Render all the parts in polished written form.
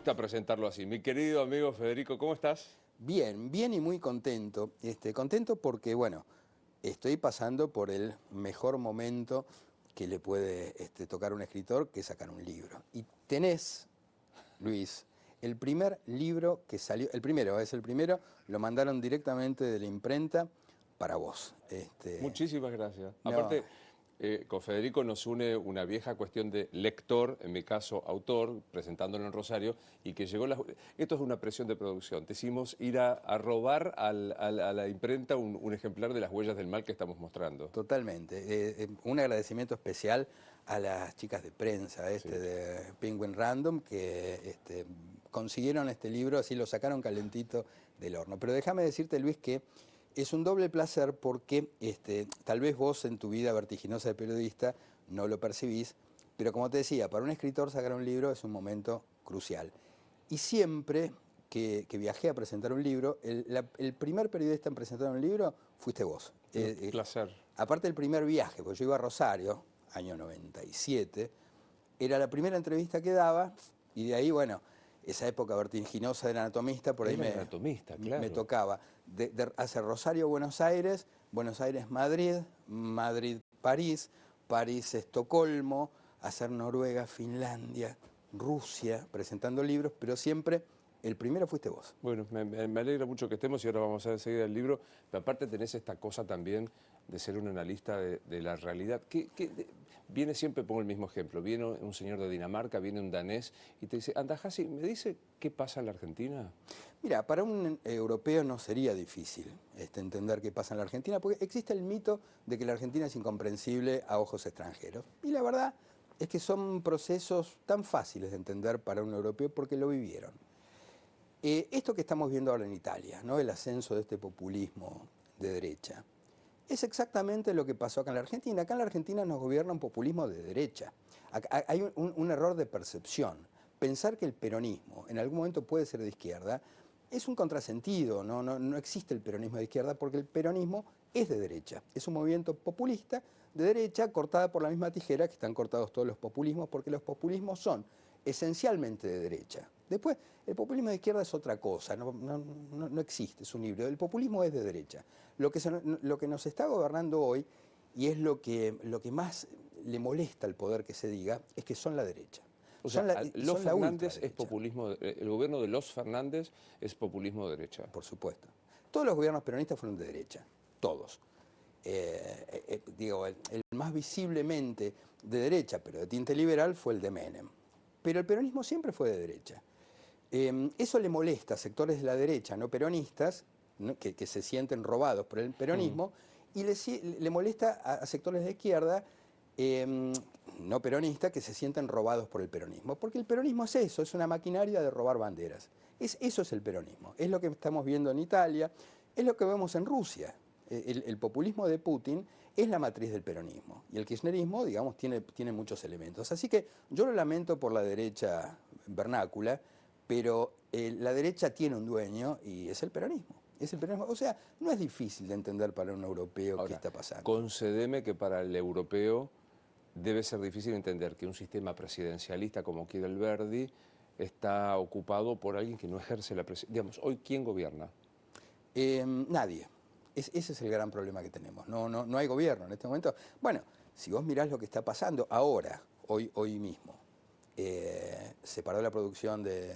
gusta presentarlo así. Mi querido amigo Federico, ¿cómo estás? Bien, bien y muy contento. Contento porque, bueno, estoy pasando por el mejor momento que le puede tocar a un escritor, que es sacar un libro. Y tenés, Luis, el primer libro que salió, el primero, lo mandaron directamente de la imprenta para vos. Muchísimas gracias. No, Aparte, con Federico nos une una vieja cuestión de lector, en mi caso autor, presentándolo en Rosario, y que llegó Esto es una presión de producción. Te hicimos ir a robar a la imprenta un ejemplar de Las huellas del mal que estamos mostrando. totalmente. Un agradecimiento especial a las chicas de prensa Sí. de Penguin Random que consiguieron este libro, así lo sacaron calentito del horno. Pero déjame decirte, Luis, que es un doble placer porque tal vez vos en tu vida vertiginosa de periodista no lo percibís, pero como te decía, para un escritor sacar un libro es un momento crucial. Y siempre que viajé a presentar un libro, el primer periodista en presentar un libro fuiste vos. Un placer. Aparte del primer viaje, porque yo iba a Rosario, año 97, era la primera entrevista que daba, y de ahí, bueno, esa época vertiginosa del anatomista, por ahí Era anatomista, me claro. tocaba de hacer Rosario-Buenos Aires, Buenos Aires-Madrid, Madrid-París, París-Estocolmo, hacer Noruega-Finlandia, Rusia, presentando libros, pero siempre el primero fuiste vos. Bueno, me alegra mucho que estemos y ahora vamos a ver enseguida el libro. Pero aparte tenés esta cosa también de ser un analista de la realidad. Viene siempre, pongo el mismo ejemplo, viene un señor de Dinamarca, viene un danés y te dice, Andajasi, ¿me dice qué pasa en la Argentina? Mira, para un europeo no sería difícil entender qué pasa en la Argentina, porque existe el mito de que la Argentina es incomprensible a ojos extranjeros. Y la verdad es que son procesos tan fáciles de entender para un europeo porque lo vivieron. Esto que estamos viendo ahora en Italia, ¿no? El ascenso de este populismo de derecha, es exactamente lo que pasó acá en la Argentina. Acá en la Argentina nos gobierna un populismo de derecha. Hay un error de percepción. Pensar que el peronismo en algún momento puede ser de izquierda es un contrasentido. No existe el peronismo de izquierda porque el peronismo es de derecha. Es un movimiento populista de derecha cortada por la misma tijera que están cortados todos los populismos, porque los populismos son esencialmente de derecha. Después, el populismo de izquierda es otra cosa, no existe, es un híbrido. El populismo es de derecha. Lo que nos está gobernando hoy, y es lo que más le molesta al poder que se diga, es que son la derecha. O sea, los Son la Fernández es ultraderecha, populismo, el gobierno de los Fernández es populismo de derecha. por supuesto. Todos los gobiernos peronistas fueron de derecha, todos. El más visiblemente de derecha, pero de tinte liberal, fue el de Menem. Pero el peronismo siempre fue de derecha. Eso le molesta a sectores de la derecha no peronistas, ¿no? Que se sienten robados por el peronismo, y le molesta a sectores de izquierda no peronistas que se sienten robados por el peronismo. Porque el peronismo es eso, es una maquinaria de robar banderas. Eso es el peronismo. Es lo que estamos viendo en Italia, es lo que vemos en Rusia. El populismo de Putin es la matriz del peronismo. Y el kirchnerismo, digamos, tiene muchos elementos. Así que yo lo lamento por la derecha vernácula, pero la derecha tiene un dueño y es el peronismo. Es el peronismo. O sea, no es difícil de entender para un europeo qué Ahora, está pasando. concédeme que para el europeo debe ser difícil entender que un sistema presidencialista como quiere el Verdi está ocupado por alguien que no ejerce la presidencia. Digamos, hoy, ¿quién gobierna? Nadie. Ese es el gran problema que tenemos. No hay gobierno en este momento. Bueno, si vos mirás lo que está pasando ahora, hoy mismo, se paró la producción de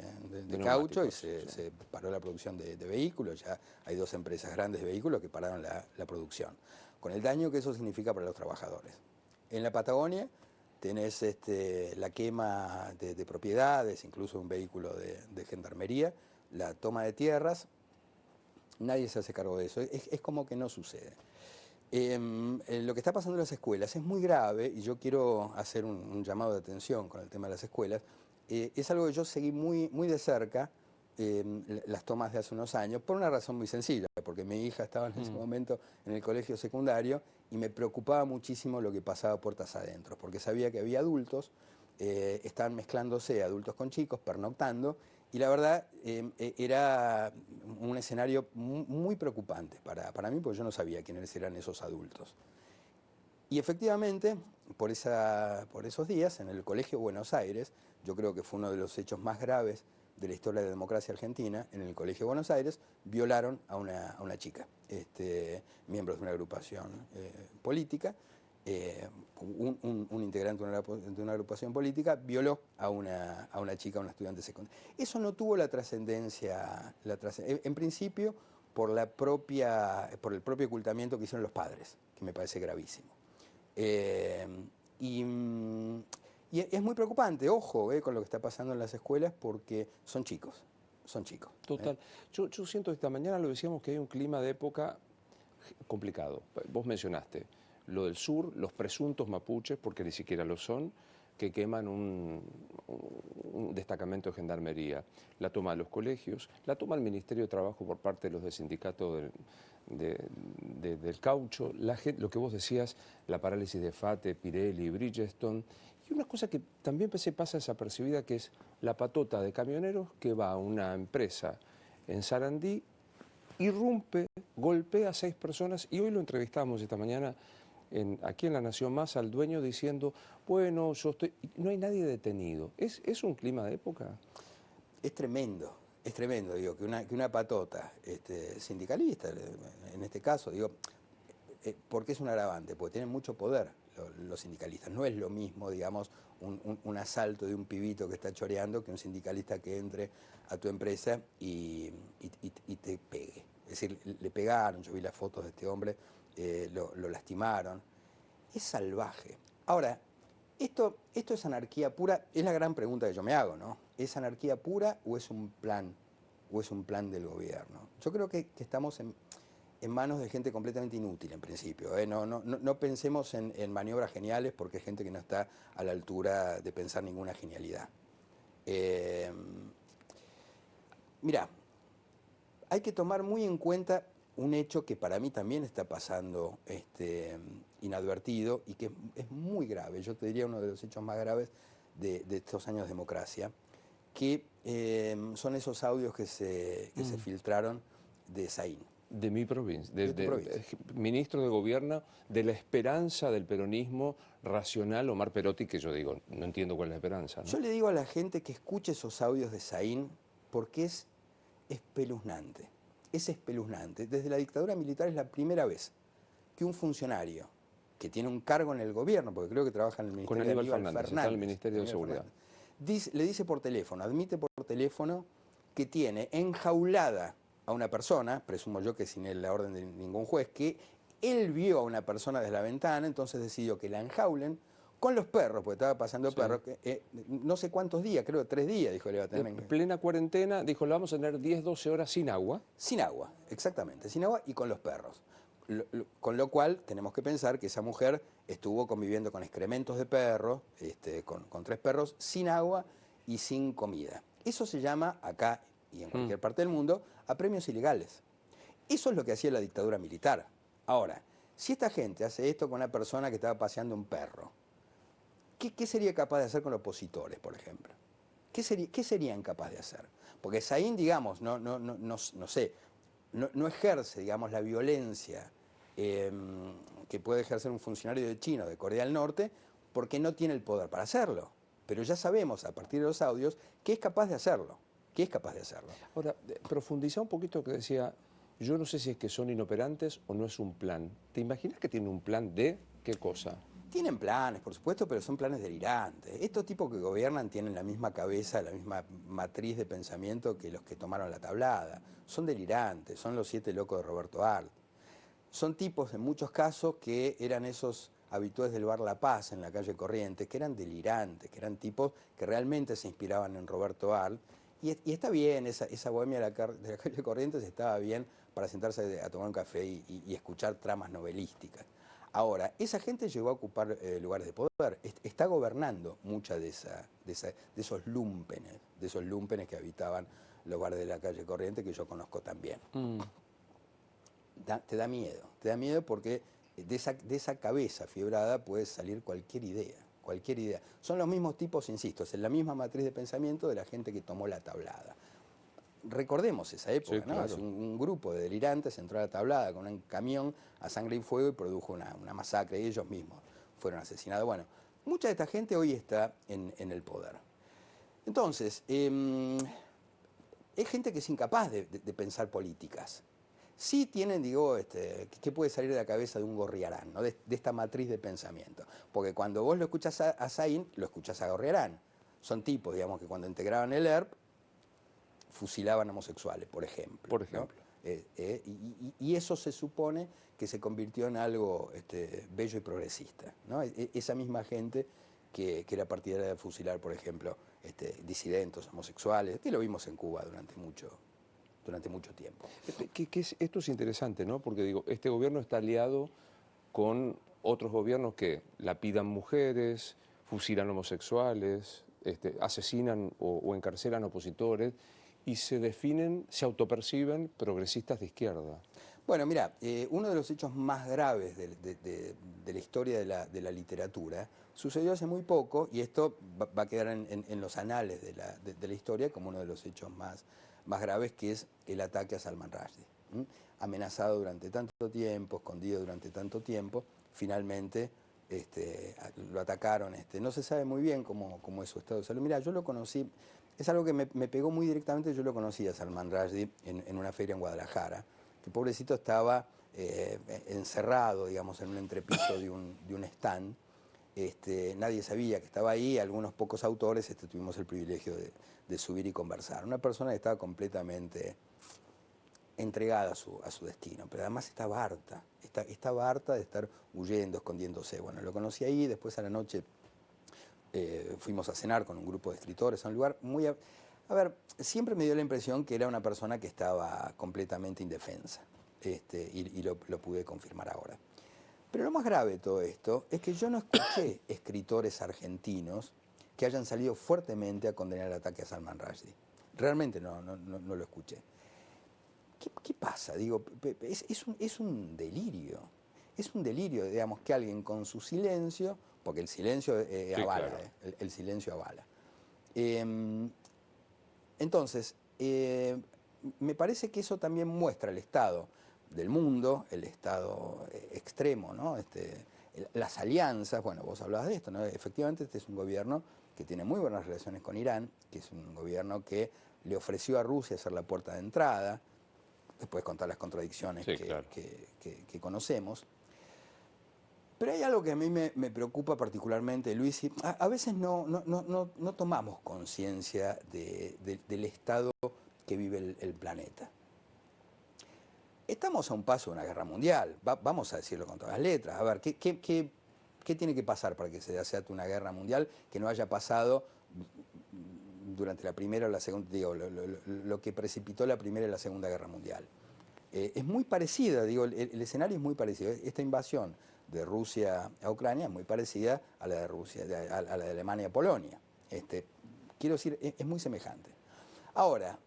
caucho y se paró la producción de vehículos. Ya hay dos empresas grandes de vehículos que pararon la producción, con el daño que eso significa para los trabajadores. En la Patagonia tenés la quema de propiedades, incluso un vehículo de gendarmería, la toma de tierras. Nadie se hace cargo de eso, es como que no sucede. Lo que está pasando en las escuelas es muy grave y yo quiero hacer un llamado de atención con el tema de las escuelas. Es algo que yo seguí muy de cerca, las tomas de hace unos años, por una razón muy sencilla, porque mi hija estaba en ese momento en el colegio secundario y me preocupaba muchísimo lo que pasaba puertas adentro, porque sabía que había adultos, estaban mezclándose adultos con chicos, pernoctando, y la verdad era un escenario muy preocupante para mí, porque yo no sabía quiénes eran esos adultos. Y efectivamente, por esos días, en el Colegio Buenos Aires, yo creo que fue uno de los hechos más graves de la historia de la democracia argentina, en el Colegio de Buenos Aires, violaron a una chica, miembros de una agrupación política. Un integrante de una agrupación política violó a una chica, a una estudiante secundaria. Eso no tuvo la trascendencia, en principio, por el propio ocultamiento que hicieron los padres, que me parece gravísimo. Y es muy preocupante, ojo, con lo que está pasando en las escuelas, porque son chicos. Total. Yo siento que esta mañana lo decíamos que hay un clima de época complicado. Vos mencionaste lo del sur, los presuntos mapuches, porque ni siquiera lo son, que queman un destacamento de gendarmería. La toma de los colegios, la toma el Ministerio de Trabajo por parte de los del sindicato del caucho, lo que vos decías, la parálisis de FATE, Pirelli, Bridgestone. Y una cosa que también se pasa desapercibida, que es la patota de camioneros que va a una empresa en Sarandí, irrumpe, golpea a 6 personas, y hoy lo entrevistamos esta mañana aquí en La Nación Más al dueño diciendo, bueno, no hay nadie detenido. ¿Es un clima de época? Es tremendo, digo, que una patota sindicalista, en este caso, digo, porque es un agravante, porque tienen mucho poder los sindicalistas. No es lo mismo, digamos, un asalto de un pibito que está choreando que un sindicalista que entre a tu empresa y te pegue. Es decir, le pegaron, yo vi las fotos de este hombre, lo lastimaron. Es salvaje. Ahora, esto es anarquía pura, es la gran pregunta que yo me hago, ¿no? ¿Es anarquía pura o es un plan del gobierno? Yo creo que estamos en manos de gente completamente inútil en principio. No pensemos en maniobras geniales, porque hay gente que no está a la altura de pensar ninguna genialidad. Mirá, hay que tomar muy en cuenta un hecho que para mí también está pasando inadvertido y que es muy grave, yo te diría uno de los hechos más graves de estos años de democracia, que son esos audios que se filtraron de Saín. De mi provincia, provincia. Ministro de Gobierno de la esperanza del peronismo racional, Omar Perotti, que yo digo, no entiendo cuál es la esperanza, ¿no? Yo le digo a la gente que escuche esos audios de Saín porque es espeluznante. Es espeluznante. Desde la dictadura militar es la primera vez que un funcionario que tiene un cargo en el gobierno, porque creo que trabaja en el Ministerio de Aníbal Fernández, está en el Ministerio de Seguridad. Le dice por teléfono, admite por teléfono que tiene enjaulada a una persona, presumo yo que sin la orden de ningún juez, que él vio a una persona desde la ventana, entonces decidió que la enjaulen con los perros, porque estaba pasando perros, no sé cuántos días, creo 3 días, dijo, le iba a tener. En plena cuarentena, dijo, lo vamos a tener 10, 12 horas sin agua. Sin agua, exactamente, sin agua y con los perros. Con lo cual tenemos que pensar que esa mujer estuvo conviviendo con excrementos de perro, con 3 perros, sin agua y sin comida. Eso se llama, acá y en cualquier parte del mundo, apremios ilegales. Eso es lo que hacía la dictadura militar. Ahora, si esta gente hace esto con una persona que estaba paseando un perro, ¿qué sería capaz de hacer con opositores, por ejemplo? ¿Qué serían capaces de hacer? Porque Saín, digamos, no sé, no ejerce, digamos, la violencia que puede ejercer un funcionario de China o de Corea del Norte, porque no tiene el poder para hacerlo. Pero ya sabemos, a partir de los audios, que es capaz de hacerlo. Ahora, profundiza un poquito lo que decía, yo no sé si es que son inoperantes o no es un plan. ¿Te imaginas que tiene un plan de qué cosa? Tienen planes, por supuesto, pero son planes delirantes. Estos tipos que gobiernan tienen la misma cabeza, la misma matriz de pensamiento que los que tomaron la tablada. Son delirantes, son los 7 locos de Roberto Arlt. Son tipos, en muchos casos, que eran esos habitués del bar La Paz en la calle Corrientes, que eran delirantes, que eran tipos que realmente se inspiraban en Roberto Arlt. Y está bien, esa bohemia de la calle Corrientes estaba bien para sentarse a tomar un café y escuchar tramas novelísticas. Ahora, esa gente llegó a ocupar lugares de poder, está gobernando mucha de esos lúmpenes que habitaban los bares de la calle Corrientes, que yo conozco también. Te da miedo porque de esa cabeza fiebrada puede salir cualquier idea. Son los mismos tipos, insisto, es la misma matriz de pensamiento de la gente que tomó la tablada. Recordemos esa época, sí, claro. ¿no? Un grupo de delirantes entró a la tablada con un camión a sangre y fuego y produjo una masacre, y ellos mismos fueron asesinados. Bueno, mucha de esta gente hoy está en el poder. Entonces, es gente que es incapaz de pensar políticas. Sí tienen, digo, ¿qué puede salir de la cabeza de un Gorriarán, ¿no? de esta matriz de pensamiento? Porque cuando vos lo escuchás a Saín, lo escuchás a Gorriarán. Son tipos, digamos, que cuando integraban el ERP, fusilaban homosexuales, por ejemplo. Por ejemplo. ¿No? Y eso se supone que se convirtió en algo bello y progresista, ¿no? Esa misma gente que era partidaria de fusilar, por ejemplo, disidentes, homosexuales, que lo vimos en Cuba durante mucho tiempo. Esto es interesante, ¿no? Porque digo, este gobierno está aliado con otros gobiernos que lapidan mujeres, fusilan homosexuales, asesinan o encarcelan opositores y se definen, se autoperciben progresistas de izquierda. Bueno, mira, uno de los hechos más graves de la historia de la literatura sucedió hace muy poco, y esto va a quedar en los anales de la historia como uno de los hechos más graves, que es el ataque a Salman Rushdie. Amenazado durante tanto tiempo, escondido durante tanto tiempo, finalmente lo atacaron. No se sabe muy bien cómo es su estado de salud. Mira, yo lo conocí, es algo que me pegó muy directamente. Yo lo conocí a Salman Rushdie en una feria en Guadalajara. El pobrecito estaba encerrado, digamos, en un entrepiso de un stand. Nadie sabía que estaba ahí. Algunos pocos autores tuvimos el privilegio de subir y conversar. Una persona que estaba completamente entregada a su destino, pero además estaba harta. Estaba harta de estar huyendo, escondiéndose. Bueno, lo conocí ahí. Después a la noche fuimos a cenar con un grupo de escritores a un lugar muy... A ver, siempre me dio la impresión que era una persona que estaba completamente indefensa, y lo pude confirmar ahora. Pero lo más grave de todo esto es que yo no escuché escritores argentinos que hayan salido fuertemente a condenar el ataque a Salman Rushdie. Realmente no lo escuché. ¿Qué pasa? Digo, es un delirio. Es un delirio, digamos, que alguien con su silencio, porque el silencio avala, claro. El silencio avala. Entonces, me parece que eso también muestra el estado del mundo, el estado extremo, ¿no? Las alianzas. Bueno, vos hablabas de esto, ¿no? Efectivamente, este es un gobierno que tiene muy buenas relaciones con Irán, que es un gobierno que le ofreció a Rusia ser la puerta de entrada, después con todas las contradicciones sí, claro, que conocemos. Pero hay algo que a mí me preocupa particularmente, Luis, y a veces no tomamos conciencia del estado que vive el planeta. Estamos a un paso de una guerra mundial, vamos a decirlo con todas las letras. A ver, ¿qué tiene que pasar para que se desate una guerra mundial que no haya pasado durante la Primera o la Segunda, digo, lo que precipitó la Primera y la Segunda Guerra Mundial? Es muy parecida, digo, el escenario es muy parecido. Esta invasión de Rusia a Ucrania es muy parecida a la de Rusia, a la de Alemania a Polonia. Quiero decir, es muy semejante. Ahora,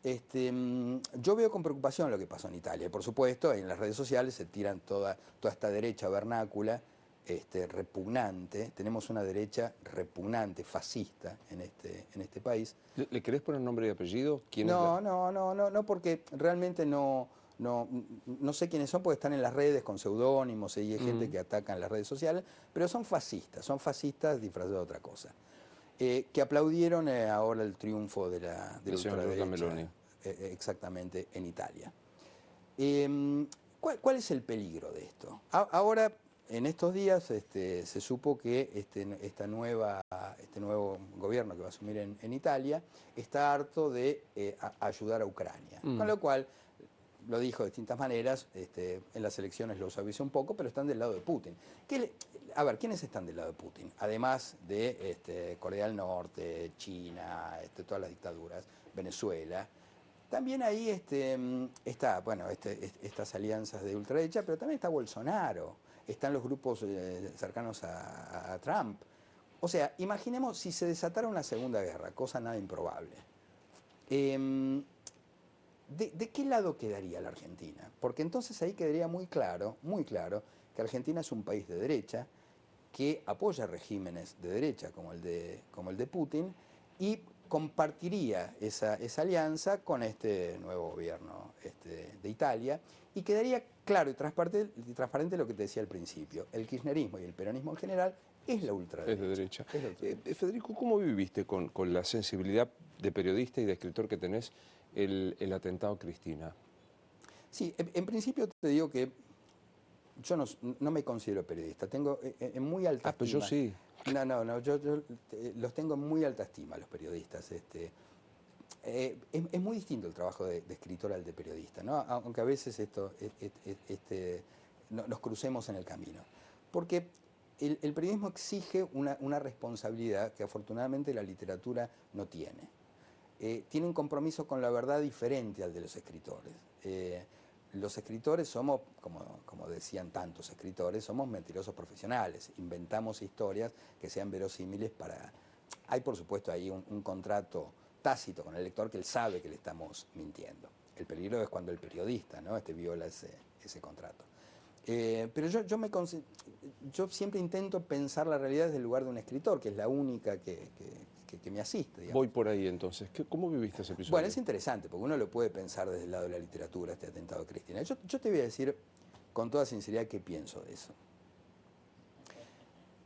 yo veo con preocupación lo que pasó en Italia. Por supuesto, en las redes sociales se tiran toda esta derecha vernácula, repugnante. Tenemos una derecha repugnante, fascista en este país. ¿Le querés poner nombre y apellido? ¿Quién no, es no, porque realmente no sé quiénes son, porque están en las redes con seudónimos y hay gente que ataca en las redes sociales, pero son fascistas disfrazados de otra cosa. Que aplaudieron ahora el triunfo de la ultraderecha, exactamente, en Italia. ¿Cuál es el peligro de esto? Ahora, en estos días, se supo que este nuevo gobierno que va a asumir en Italia está harto de ayudar a Ucrania, con lo cual lo dijo de distintas maneras, en las elecciones lo suavizó un poco, pero están del lado de Putin. A ver, ¿quiénes están del lado de Putin? Además de Corea del Norte, China, todas las dictaduras, Venezuela. También ahí está, bueno, estas alianzas de ultraderecha, pero también está Bolsonaro, están los grupos cercanos a Trump. O sea, imaginemos si se desatara una segunda guerra, cosa nada improbable. ¿De qué lado quedaría la Argentina? Porque entonces ahí quedaría muy claro que Argentina es un país de derecha, que apoya regímenes de derecha como el de Putin, y compartiría esa alianza con este nuevo gobierno de Italia, y quedaría claro y transparente lo que te decía al principio. El kirchnerismo y el peronismo en general es la ultraderecha. Es de derecha. Federico, ¿cómo viviste con la sensibilidad de periodista y de escritor que tenés el atentado a Cristina? Sí, en principio te digo que yo no me considero periodista, tengo en muy alta Ah, pues yo estima. sí. No, yo los tengo en muy alta estima los periodistas. Es muy distinto el trabajo de escritor al de periodista, ¿no? Aunque a veces nos crucemos en el camino. Porque el periodismo exige una responsabilidad que afortunadamente la literatura no tiene. Tiene un compromiso con la verdad diferente al de los escritores. Los escritores somos, como decían tantos escritores, somos mentirosos profesionales. Inventamos historias que sean verosímiles para... Hay, por supuesto, ahí un contrato tácito con el lector que él sabe que le estamos mintiendo. El peligro es cuando el periodista, ¿no? viola ese contrato. Pero yo siempre intento pensar la realidad desde el lugar de un escritor, que es la única que me asiste, digamos. Voy por ahí entonces. ¿Cómo viviste ese episodio? Bueno, es interesante, porque uno lo puede pensar desde el lado de la literatura, este atentado a Cristina. Yo te voy a decir con toda sinceridad qué pienso de eso.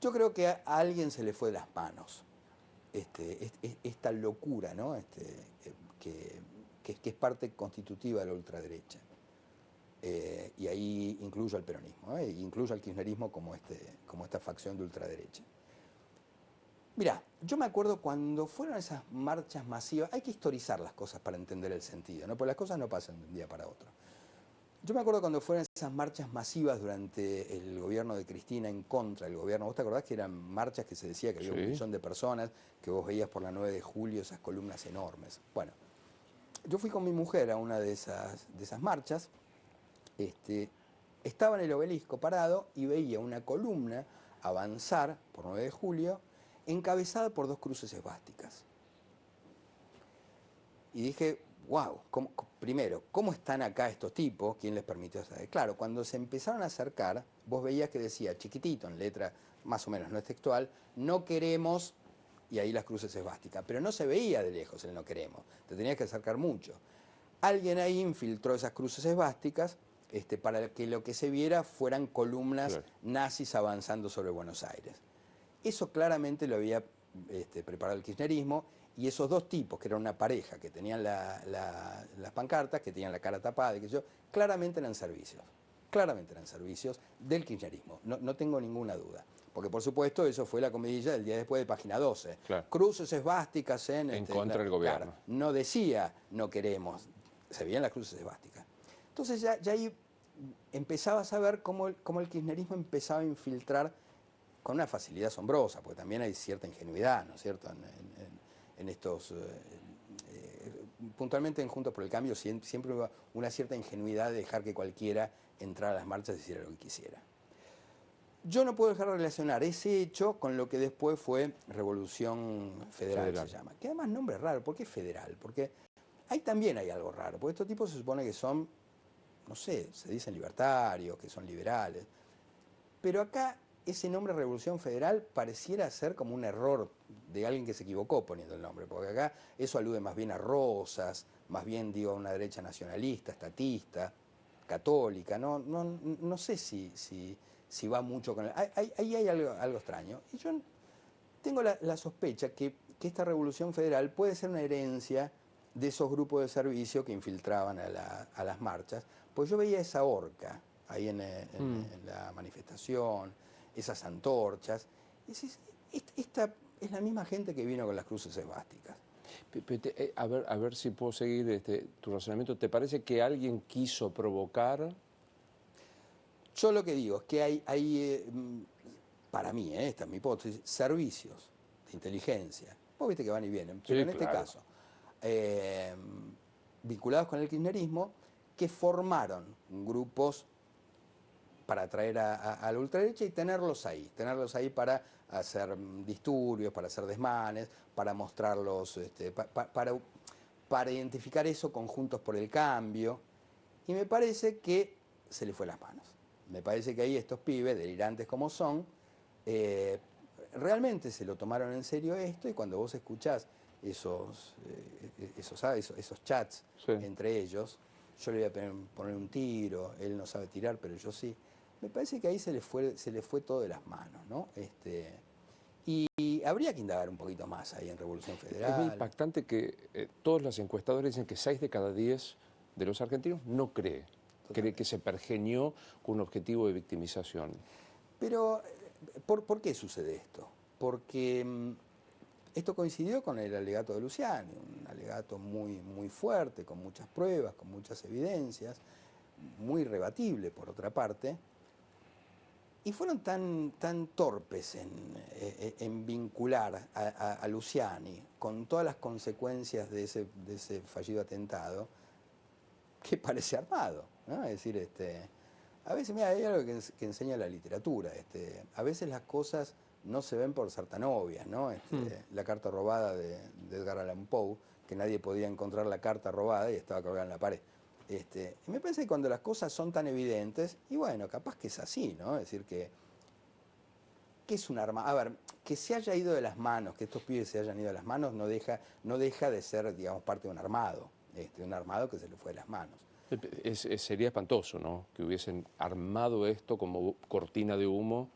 Yo creo que a alguien se le fue de las manos esta locura, ¿no? Que es parte constitutiva de la ultraderecha. Y ahí incluyo al peronismo, incluyo al kirchnerismo como esta facción de ultraderecha. Mirá, yo me acuerdo cuando fueron esas marchas masivas, hay que historizar las cosas para entender el sentido, ¿no? Porque las cosas no pasan de un día para otro. Yo me acuerdo cuando fueron esas marchas masivas durante el gobierno de Cristina en contra del gobierno. ¿Vos te acordás que eran marchas que se decía que había 1 millón de personas, que vos veías por la 9 de julio esas columnas enormes? Bueno, yo fui con mi mujer a una de esas marchas, estaba en el Obelisco parado y veía una columna avanzar por 9 de julio encabezada por 2 cruces esvásticas. Y dije, wow, primero, ¿cómo están acá estos tipos? ¿Quién les permitió saber? Claro, cuando se empezaron a acercar, vos veías que decía chiquitito, en letra más o menos no es textual, no queremos, y ahí las cruces esvásticas. Pero no se veía de lejos el no queremos, te tenías que acercar mucho. Alguien ahí infiltró esas cruces esvásticas para que lo que se viera fueran columnas nazis avanzando sobre Buenos Aires. Eso claramente lo había preparado el kirchnerismo, y esos 2 tipos, que eran una pareja, que tenían las pancartas, que tenían la cara tapada, claramente eran servicios del kirchnerismo, no tengo ninguna duda. Porque por supuesto eso fue la comidilla del día después de Página 12. Claro. Cruces esvásticas en contra del gobierno. Claro, no decía no queremos, se veían las cruces esvásticas. Entonces ya ahí empezabas a ver cómo el kirchnerismo empezaba a infiltrar con una facilidad asombrosa, porque también hay cierta ingenuidad, ¿no es cierto?, en estos... puntualmente en Juntos por el Cambio siempre hubo una cierta ingenuidad de dejar que cualquiera entrara a las marchas y hiciera lo que quisiera. Yo no puedo dejar de relacionar ese hecho con lo que después fue Revolución Federal. Se llama. Que además nombre raro. ¿Por qué federal? Porque ahí también hay algo raro, porque estos tipos se supone que son, no sé, se dicen libertarios, que son liberales, pero acá ese nombre Revolución Federal pareciera ser como un error de alguien que se equivocó poniendo el nombre, porque acá eso alude más bien a Rosas, más bien digo a una derecha nacionalista, estatista, católica, no sé si va mucho con... Ahí hay algo extraño. Y yo tengo la sospecha que esta Revolución Federal puede ser una herencia de esos grupos de servicio que infiltraban a las marchas, pues yo veía esa horca ahí en la manifestación, esas antorchas. Esta es la misma gente que vino con las cruces esvásticas. A ver si puedo seguir tu razonamiento. ¿Te parece que alguien quiso provocar? Yo lo que digo es que hay para mí, esta es mi hipótesis, servicios de inteligencia. Vos viste que van y vienen, pero en este caso, vinculados con el kirchnerismo, que formaron grupos para atraer a la ultraderecha y tenerlos ahí para hacer disturbios, para hacer desmanes, para mostrarlos, para identificar eso con Juntos por el Cambio. Y me parece que se le fue las manos. Me parece que ahí estos pibes, delirantes como son, realmente se lo tomaron en serio esto, y cuando vos escuchás esos chats entre ellos, yo le voy a poner un tiro, él no sabe tirar, pero yo sí. Me parece que ahí se le fue todo de las manos, ¿no? Y habría que indagar un poquito más ahí en Revolución Es muy Federal. impactante que todos los encuestadores dicen que 6 de cada 10 de los argentinos no cree que se pergeñó con un objetivo de victimización. Pero, ¿por qué sucede esto? Porque esto coincidió con el alegato de Luciani, un alegato muy fuerte, con muchas pruebas, con muchas evidencias, muy rebatible por otra parte, y fueron tan torpes en vincular a Luciani con todas las consecuencias de ese fallido atentado, que parece armado, ¿no? Es decir, a veces, mira, hay algo que enseña la literatura, a veces las cosas no se ven por ser tan obvias, ¿no? La carta robada de Edgar Allan Poe, que nadie podía encontrar la carta robada y estaba colgada en la pared. Y me parece que cuando las cosas son tan evidentes, y bueno, capaz que es así, ¿no? Es decir, que es un arma. A ver, que se haya ido de las manos, que estos pibes se hayan ido de las manos, no deja de ser, digamos, parte de un armado que se le fue de las manos. Sería espantoso, ¿no? Que hubiesen armado esto como cortina de humo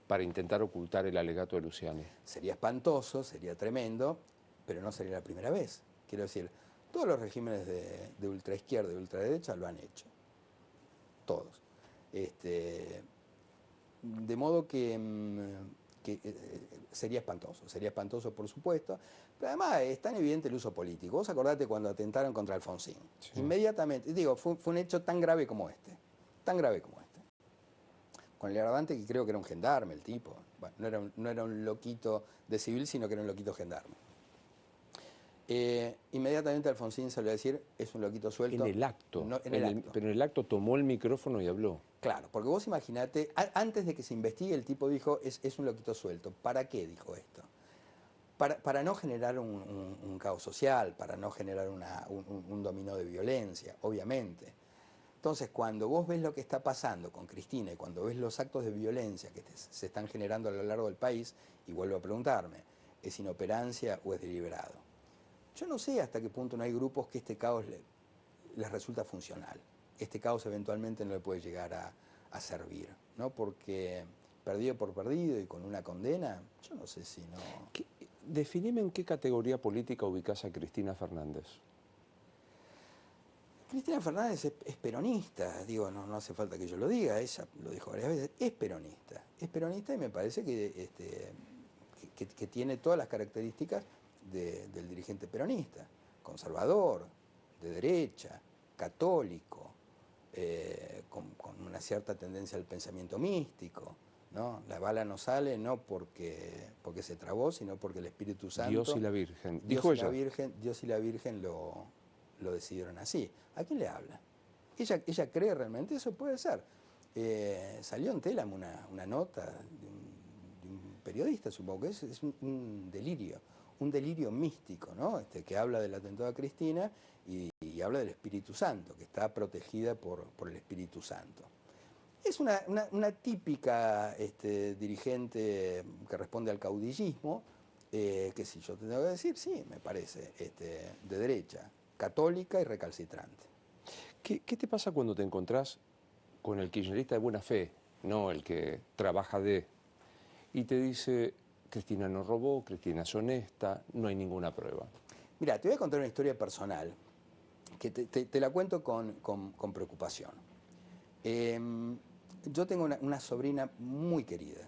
para intentar ocultar el alegato de Luciani. Sería espantoso, sería tremendo, pero no sería la primera vez. Quiero decir, todos los regímenes de ultraizquierda y de ultraderecha lo han hecho. Todos. De modo que sería espantoso por supuesto, pero además es tan evidente el uso político. Vos acordate cuando atentaron contra Alfonsín. Sí. Inmediatamente, digo, fue un hecho tan grave como este, con el agravante que creo que era un gendarme el tipo. Bueno, no era un loquito de civil, sino que era un loquito gendarme. Inmediatamente Alfonsín salió a decir, es un loquito suelto. En el acto. No, en el acto. Pero en el acto tomó el micrófono y habló. Claro, porque vos imaginate, antes de que se investigue, el tipo dijo, es un loquito suelto. ¿Para qué dijo esto? Para no generar un caos social, para no generar un dominó de violencia, obviamente. Entonces, cuando vos ves lo que está pasando con Cristina y cuando ves los actos de violencia que se están generando a lo largo del país, y vuelvo a preguntarme, ¿es inoperancia o es deliberado? Yo no sé hasta qué punto no hay grupos que este caos les resulta funcional. Este caos eventualmente no le puede llegar a servir, ¿no? Porque perdido por perdido y con una condena, yo no sé si no... Definime en qué categoría política ubicás a Cristina Fernández. Cristina Fernández es peronista, digo, no hace falta que yo lo diga, ella lo dijo varias veces, es peronista y me parece que tiene todas las características del dirigente peronista, conservador, de derecha, católico, con una cierta tendencia al pensamiento místico, ¿no? La bala no sale no porque se trabó, sino porque el Espíritu Santo... Dios y la Virgen. Dios y la Virgen lo decidieron así. ¿A quién le habla? ¿Ella cree realmente? Eso puede ser. Salió en Telam una nota de un periodista, supongo que es un delirio místico, ¿no? Que habla del atentado a Cristina y habla del Espíritu Santo, que está protegida por el Espíritu Santo. Es una típica dirigente que responde al caudillismo, que si yo te tengo que decir, sí, me parece, de derecha, católica y recalcitrante. ¿Qué te pasa cuando te encontrás con el kirchnerista de buena fe, no el que trabaja y te dice, Cristina no robó, Cristina es honesta, no hay ninguna prueba? Mira, te voy a contar una historia personal, que te la cuento con preocupación. Yo tengo una sobrina muy querida,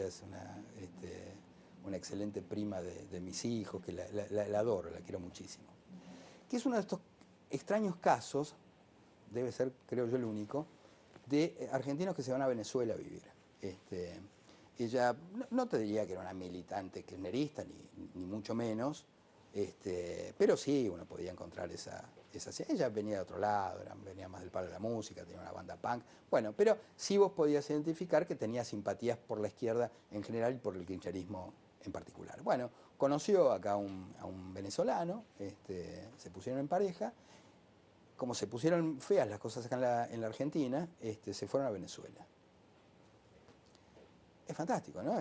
es una excelente prima de mis hijos, que la adoro, la quiero muchísimo. Que es uno de estos extraños casos, debe ser, creo yo, el único, de argentinos que se van a Venezuela a vivir. Ella, no te diría que era una militante kirchnerista, ni mucho menos, pero sí, uno podía encontrar esa... Ella venía de otro lado, venía más del palo de la música, tenía una banda punk, bueno, pero sí vos podías identificar que tenía simpatías por la izquierda en general y por el kirchnerismo en particular. Bueno, conoció acá a un venezolano, se pusieron en pareja, como se pusieron feas las cosas acá en la Argentina, se fueron a Venezuela. Es fantástico, ¿no?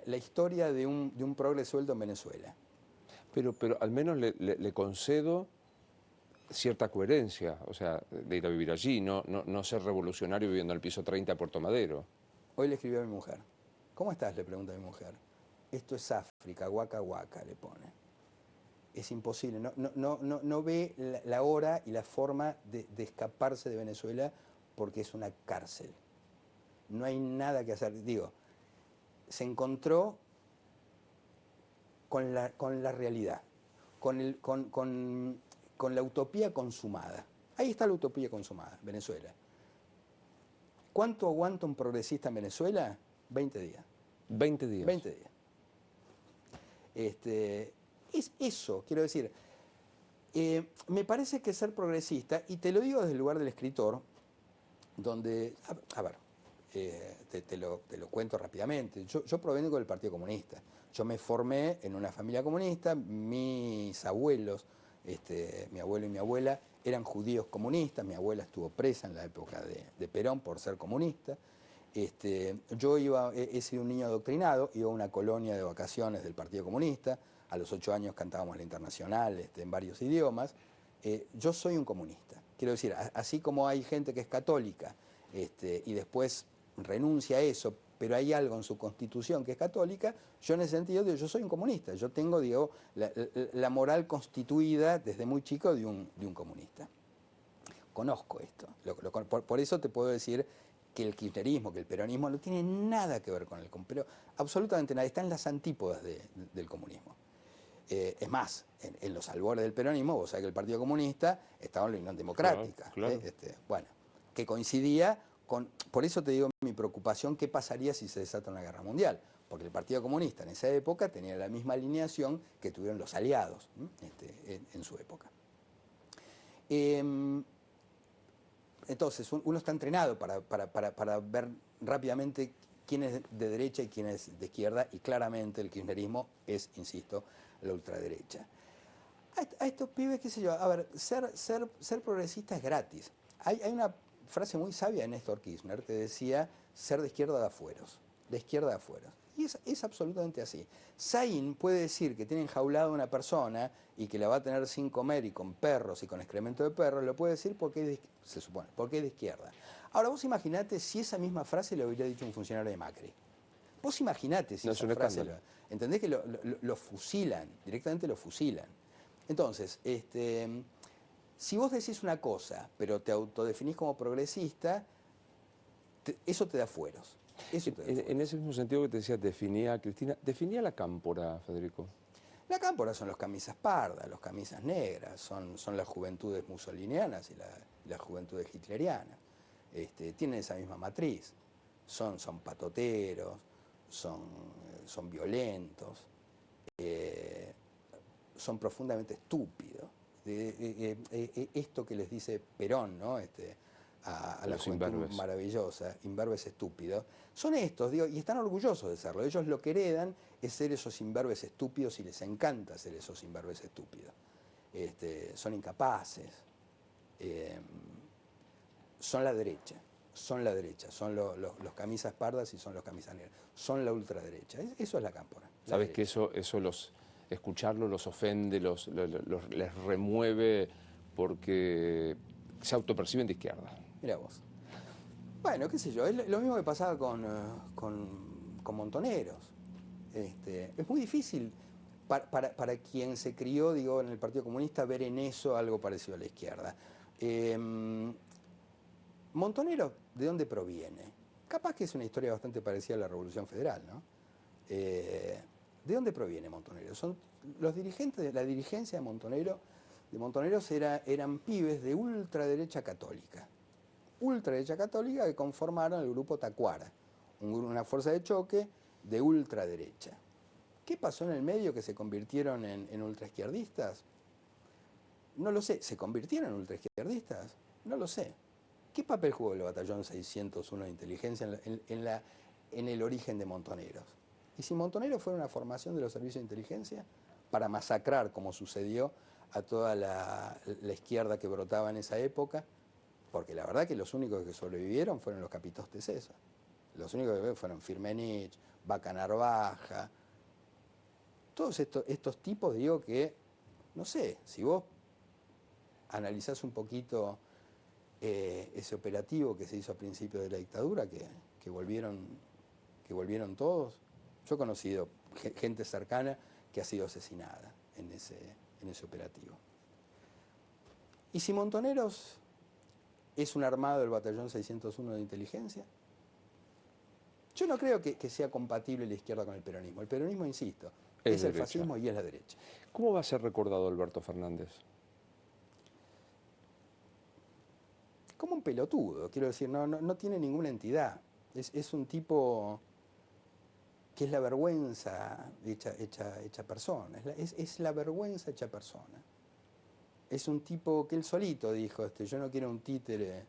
La historia de un progre sueldo en Venezuela. Pero al menos le concedo cierta coherencia, o sea, de ir a vivir allí, no ser revolucionario viviendo al piso 30 de Puerto Madero. Hoy le escribió a mi mujer. ¿Cómo estás?, le pregunta a mi mujer. esto es África, guaca guaca, le pone. Es imposible, no ve la hora y la forma de escaparse de Venezuela porque es una cárcel. No hay nada que hacer. Digo, se encontró con la realidad, con la utopía consumada. Ahí está la utopía consumada, Venezuela. ¿Cuánto aguanta un progresista en Venezuela? 20 días. 20 días. 20 días. Es eso, quiero decir, me parece que ser progresista, y te lo digo desde el lugar del escritor, donde, a ver, te lo cuento rápidamente, yo provengo del Partido Comunista, yo me formé en una familia comunista, mis abuelos, mi abuelo y mi abuela eran judíos comunistas, mi abuela estuvo presa en la época de Perón por ser comunista. Yo he sido un niño adoctrinado, iba a una colonia de vacaciones del Partido Comunista, a los 8 años cantábamos la Internacional en varios idiomas. Yo soy un comunista, quiero decir, así como hay gente que es católica y después renuncia a eso, pero hay algo en su constitución que es católica, yo en ese sentido digo, yo soy un comunista, yo tengo, digo, la moral constituida desde muy chico de un comunista. Conozco esto, por eso te puedo decir que el kirchnerismo, que el peronismo no tiene nada que ver con el comunismo, pero absolutamente nada, está en las antípodas del comunismo. Es más, en los albores del peronismo, vos sabés que el Partido Comunista estaba en la Unión Democrática, claro. bueno, que coincidía con, por eso te digo mi preocupación, ¿qué pasaría si se desata una guerra mundial? Porque el Partido Comunista en esa época tenía la misma alineación que tuvieron los aliados en su época. Entonces, uno está entrenado para ver rápidamente quién es de derecha y quién es de izquierda, y claramente el kirchnerismo es, insisto, la ultraderecha. A estos pibes, qué sé yo, a ver, ser progresista es gratis. Hay una frase muy sabia de Néstor Kirchner que decía, ser de izquierda da fueros, de izquierda da fueros. Y es absolutamente así. Sain puede decir que tiene enjaulada a una persona y que la va a tener sin comer y con perros y con excremento de perros, lo puede decir porque se supone, porque es de izquierda. Ahora vos imaginate si esa misma frase lo hubiera dicho un funcionario de Macri. Vos imaginate si esa frase, entendés que lo fusilan, directamente lo fusilan. Entonces, si vos decís una cosa, pero te autodefinís como progresista, eso te da fueros. En ese mismo sentido que te decía, Cristina, definía la cámpora, Federico. La cámpora son los camisas pardas, los camisas negras, son las juventudes musolinianas y las juventudes hitlerianas. Tienen esa misma matriz. Son patoteros, son violentos, son profundamente estúpidos. Esto que les dice Perón, ¿no? A la juventud maravillosa, imberbes estúpidos, son estos, digo, y están orgullosos de serlo. Ellos lo que heredan es ser esos imberbes estúpidos y les encanta ser esos imberbes estúpidos. Son incapaces, son la derecha, son los camisas pardas y son los camisas negras, son la ultraderecha. Eso es la cámpora. ¿Sabes que eso escucharlo los ofende, les remueve porque se autoperciben de izquierda? Mira vos. Bueno, qué sé yo, es lo mismo que pasaba con Montoneros. Es muy difícil para quien se crió, digo, en el Partido Comunista ver en eso algo parecido a la izquierda. Montoneros, ¿de dónde proviene? Capaz que es una historia bastante parecida a la Revolución Federal, ¿no? ¿De dónde proviene Montoneros? Son los dirigentes, la dirigencia de Montoneros eran pibes de ultraderecha católica que conformaron el grupo Tacuara, una fuerza de choque de ultraderecha. ¿Qué pasó en el medio que se convirtieron en ultraizquierdistas? No lo sé. ¿Se convirtieron en ultraizquierdistas? No lo sé. ¿Qué papel jugó el batallón 601 de inteligencia en el origen de Montoneros? ¿Y si Montoneros fue una formación de los servicios de inteligencia para masacrar, como sucedió, a toda la izquierda que brotaba en esa época? Porque la verdad que los únicos que sobrevivieron fueron los capitostes esos. Los únicos que fueron Firmenich, Vaca Narvaja. Todos estos tipos, digo que, no sé, si vos analizás un poquito ese operativo que se hizo a principios de la dictadura, que volvieron todos, Yo he conocido gente cercana que ha sido asesinada en ese operativo. ¿Y si Montoneros es un armado del batallón 601 de inteligencia? Yo no creo que sea compatible la izquierda con el peronismo. El peronismo, insisto, es el fascismo y es la derecha. ¿Cómo va a ser recordado Alberto Fernández? Como un pelotudo, quiero decir, no tiene ninguna entidad. Es un tipo que es la vergüenza hecha persona. Es la vergüenza hecha persona. Es un tipo que él solito dijo, yo no quiero un títere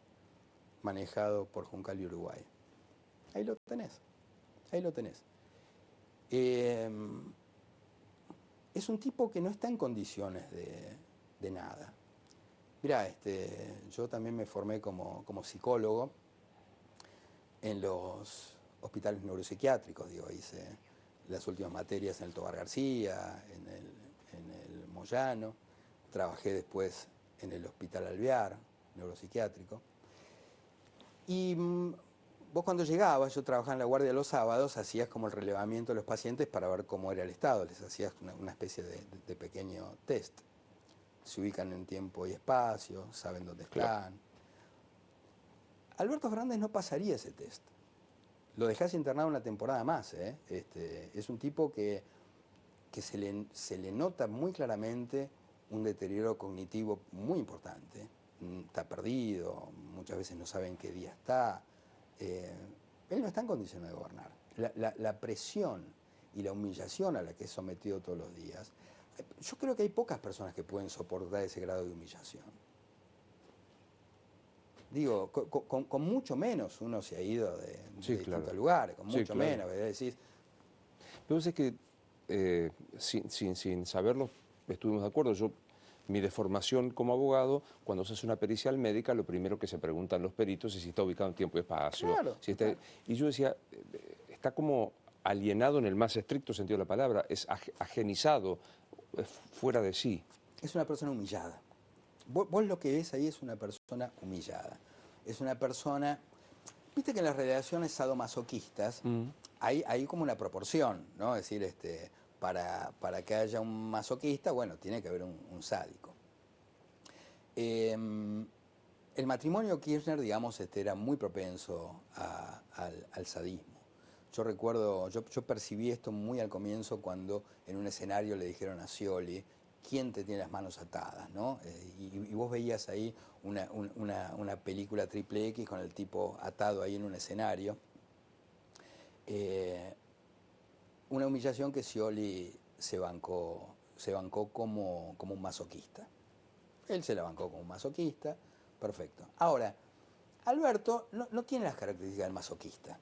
manejado por Juncal y Uruguay. Ahí lo tenés, ahí lo tenés. Es un tipo que no está en condiciones de nada. Mirá, yo también me formé como psicólogo en los hospitales neuropsiquiátricos, hice las últimas materias en el Tobar García, en el Moyano, trabajé después en el Hospital Alvear, neuropsiquiátrico. Y vos cuando llegabas, yo trabajaba en la guardia los sábados, hacías como el relevamiento de los pacientes para ver cómo era el estado, les hacías una especie de pequeño test. Se ubican en tiempo y espacio, saben dónde están. Claro. Alberto Fernández no pasaría ese test. Lo dejás internado una temporada más. Es un tipo que se le nota muy claramente un deterioro cognitivo muy importante. Está perdido, muchas veces no sabe en qué día está. Él no está en condiciones de gobernar. La presión y la humillación a la que es sometido todos los días, yo creo que hay pocas personas que pueden soportar ese grado de humillación. Digo, con mucho menos uno se ha ido de distintos lugares, con mucho menos, decís. Pero es que sin saberlo estuvimos de acuerdo. Mi deformación como abogado, cuando se hace una pericial médica, lo primero que se preguntan los peritos es si está ubicado en tiempo y espacio. Claro, si está, y yo decía, está como alienado en el más estricto sentido de la palabra, es ajenizado, fuera de sí. Es una persona humillada. Vos lo que ves ahí es una persona humillada. Es una persona... Viste que en las relaciones sadomasoquistas hay como una proporción, ¿no? Es decir, para que haya un masoquista, bueno, tiene que haber un sádico. El matrimonio Kirchner, digamos, era muy propenso al sadismo. Yo recuerdo, yo percibí esto muy al comienzo cuando en un escenario le dijeron a Scioli, ¿quién te tiene las manos atadas? ¿No? Y vos veías ahí una película triple X con el tipo atado ahí en un escenario. Una humillación que Scioli se bancó como un masoquista. Él se la bancó como un masoquista, perfecto. Ahora, Alberto no tiene las características del masoquista.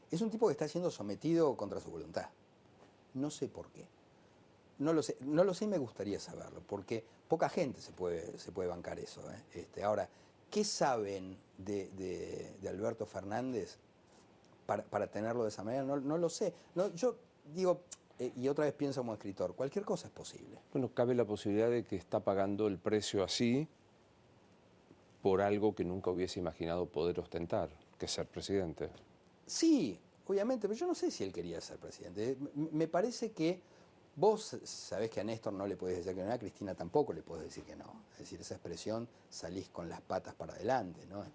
Es un tipo que está siendo sometido contra su voluntad. No sé por qué. No lo sé y me gustaría saberlo, porque poca gente se puede bancar eso. Ahora, ¿qué saben de Alberto Fernández para tenerlo de esa manera? No lo sé. Yo digo, y otra vez pienso como escritor, cualquier cosa es posible. Bueno, cabe la posibilidad de que está pagando el precio así por algo que nunca hubiese imaginado poder ostentar, que es ser presidente. Sí, obviamente, pero yo no sé si él quería ser presidente. Me parece que vos sabés que a Néstor no le podés decir que no, a Cristina tampoco le podés decir que no. Es decir, esa expresión, salís con las patas para adelante, ¿no?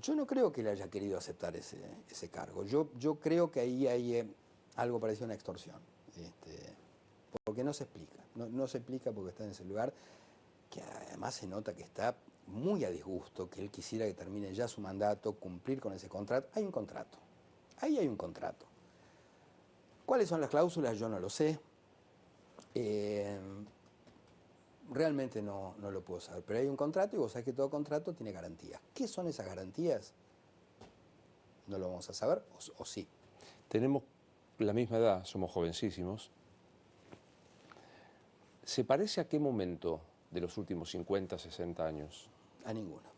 Yo no creo que él haya querido aceptar ese cargo. Yo creo que ahí hay algo parecido a una extorsión. Porque no se explica. No se explica porque está en ese lugar, que además se nota que está muy a disgusto, que él quisiera que termine ya su mandato, cumplir con ese contrato. Hay un contrato. Ahí hay un contrato. ¿Cuáles son las cláusulas? Yo no lo sé. Realmente no lo puedo saber. Pero hay un contrato y vos sabés que todo contrato tiene garantías. ¿Qué son esas garantías? No lo vamos a saber, o sí. Tenemos la misma edad, somos jovencísimos. ¿Se parece a qué momento de los últimos 50, 60 años? A ninguno.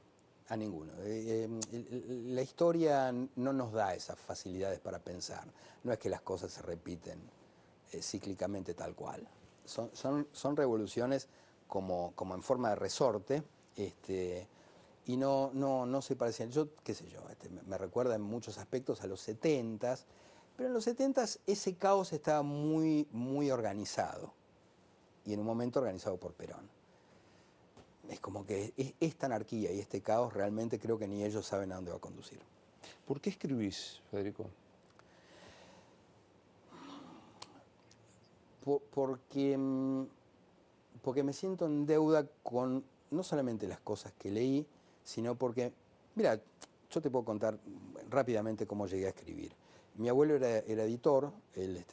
A ninguno. La historia no nos da esas facilidades para pensar. No es que las cosas se repiten cíclicamente tal cual. Son revoluciones como en forma de resorte, y no se parecen. Yo, qué sé yo, me recuerda en muchos aspectos a los 70s, Pero en los 70 ese caos estaba muy, muy organizado, y en un momento organizado por Perón. Es como que esta anarquía y este caos realmente creo que ni ellos saben a dónde va a conducir. ¿Por qué escribís, Federico? Porque, porque me siento en deuda con no solamente las cosas que leí, sino porque, mira, yo te puedo contar rápidamente cómo llegué a escribir. Mi abuelo era editor, él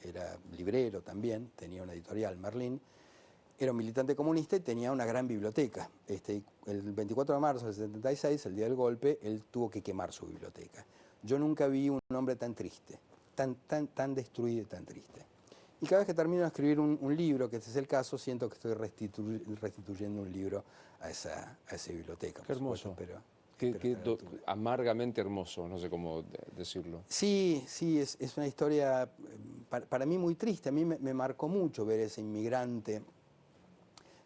era librero también, tenía una editorial, Merlín, era un militante comunista y tenía una gran biblioteca. El 24 de marzo del 76, el día del golpe, él tuvo que quemar su biblioteca. Yo nunca vi un hombre tan triste, tan destruido y tan triste. Y cada vez que termino de escribir un libro, que este es el caso, siento que estoy restituyendo un libro a esa biblioteca. Qué hermoso. Supuesto, amargamente hermoso, no sé cómo decirlo. Sí, sí, es una historia para mí muy triste. A mí me marcó mucho ver ese inmigrante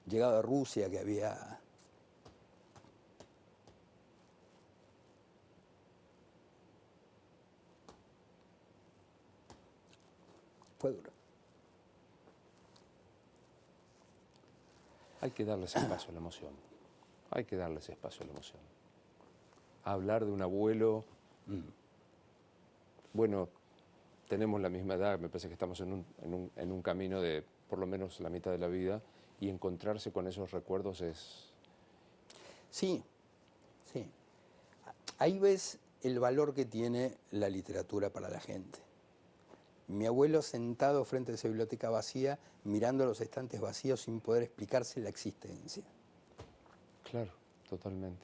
llegado a Rusia que había... Fue duro. Hay que darles espacio a la emoción. Hay que darles espacio a la emoción. Hablar de un abuelo... Bueno, tenemos la misma edad, me parece que estamos en un camino de por lo menos la mitad de la vida, y encontrarse con esos recuerdos es... Sí, sí. Ahí ves el valor que tiene la literatura para la gente. Mi abuelo sentado frente a esa biblioteca vacía, mirando los estantes vacíos sin poder explicarse la existencia. Claro, totalmente.